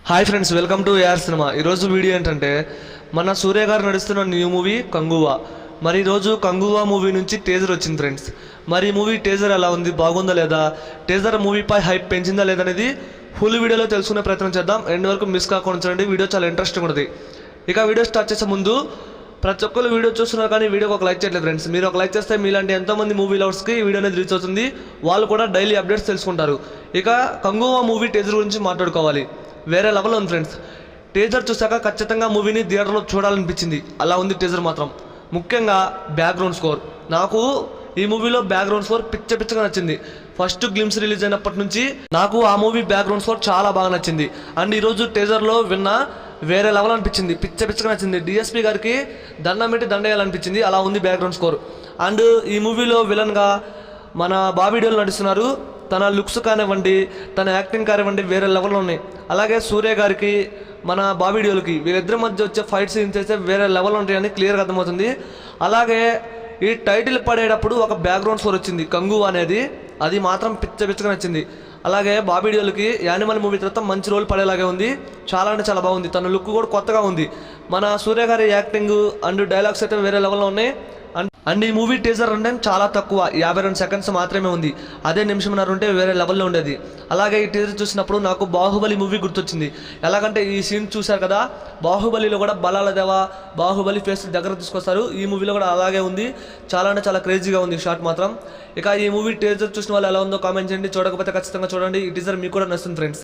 Hi friends, welcome to AR cinema. ఈరోజు video ఏంటంటే మన సూర్య గారు నడుస్తున్న న్యూ మూవీ కంగువా. మరి ఈరోజు కంగువా మూవీ నుంచి టేజర్ వచ్చింది ఫ్రెండ్స్. మరి ఈ మూవీ టేజర్ ఎలా ఉంది, బాగుందా లేదా, టేజర్ మూవీపై హైప్ పెంచిందా లేదనేది ఫుల్ వీడియోలో తెలుసుకునే ప్రయత్నం చేద్దాం. ఎండ్ వరకు మిస్ కాకుండా చూడండి, వీడియో చాలా ఇంట్రెస్టింగ్ ఉంటుంది. ఇక వీడియో స్టార్ట్ చేసే ముందు ప్రతి ఒక్కరు వీడియో చూస్తున్నారు కానీ వీడియోకి ఒక లైక్ చేయట్లేదు ఫ్రెండ్స్. మీరు ఒక లైక్ చేస్తే మీలాంటి ఎంతోమంది మూవీ లవర్స్కి ఈ వీడియో అనేది రీచ్ అవుతుంది, వాళ్ళు కూడా డైలీ అప్డేట్స్ తెలుసుకుంటారు. ఇక కంగువా మూవీ టేజర్ గురించి మాట్లాడుకోవాలి. వేరే లెవెల్ ఉంది ఫ్రెండ్స్. టీజర్ చూసాక ఖచ్చితంగా మూవీని థియేటర్లో చూడాలనిపించింది, అలా ఉంది టీజర్ మాత్రం. ముఖ్యంగా బ్యాక్గ్రౌండ్ స్కోర్, నాకు ఈ మూవీలో బ్యాక్గ్రౌండ్ స్కోర్ పిచ్చగా నచ్చింది. ఫస్ట్ గ్లిమ్స్ రిలీజ్ అయినప్పటి నుంచి నాకు ఆ మూవీ బ్యాక్గ్రౌండ్ స్కోర్ చాలా బాగా నచ్చింది. అండ్ ఈరోజు టీజర్లో విన్న వేరే లెవెల్ అనిపించింది, పిచ్చగా నచ్చింది. డిఎస్పీ గారికి దండం పెట్టి దండేయాలనిపించింది, అలా ఉంది బ్యాక్గ్రౌండ్ స్కోర్. అండ్ ఈ మూవీలో విలన్గా మన బాబీ డియోల్ నడుస్తున్నారు. తన లుక్స్ కానివ్వండి, తన యాక్టింగ్ కానివ్వండి వేరే లెవెల్లో ఉన్నాయి. అలాగే సూర్య గారికి మన బాబీ డియోల్కి వీళ్ళిద్దరి మధ్య వచ్చే ఫైట్ సీన్స్ అయితే వేరే లెవెల్లో ఉంటాయని క్లియర్గా అర్థమవుతుంది. అలాగే ఈ టైటిల్ పడేటప్పుడు ఒక బ్యాక్గ్రౌండ్ స్కోర్ వచ్చింది కంగువా అనేది, అది మాత్రం పిచ్చగా నచ్చింది. అలాగే బాబీ డియోల్కి యానిమల్ మూవీ తర్వాత మంచి రోల్ పడేలాగే ఉంది, చాలా అంటే చాలా బాగుంది. తన లుక్ కూడా కొత్తగా ఉంది. మన సూర్య గారి యాక్టింగ్ అండ్ డైలాగ్స్ అయితే వేరే లెవెల్లో ఉన్నాయి. అండ్ ఈ మూవీ టీజర్ రన్ టైం చాలా తక్కువ, 52 సెకండ్స్ మాత్రమే ఉంది. అదే నిమిషంన్నర ఉంటే వేరే లెవెల్లో ఉండేది. అలాగే ఈ టీజర్ చూసినప్పుడు నాకు బాహుబలి మూవీ గుర్తొచ్చింది. ఎలాగంటే ఈ సీన్ చూశారు కదా, బాహుబలిలో కూడా బలాల దేవ బాహుబలి ఫేస్ దగ్గర తీసుకొస్తారు. ఈ మూవీలో కూడా అలాగే ఉంది, చాలా అంటే చాలా క్రేజీగా ఉంది షాట్ మాత్రం. ఇక ఈ మూవీ టీజర్ చూసిన వాళ్ళు ఎలా ఉందో కామెంట్ చేయండి, చూడకపోతే ఖచ్చితంగా చూడండి. ఈ టీజర్ మీకు కూడా నచ్చుతుంది ఫ్రెండ్స్.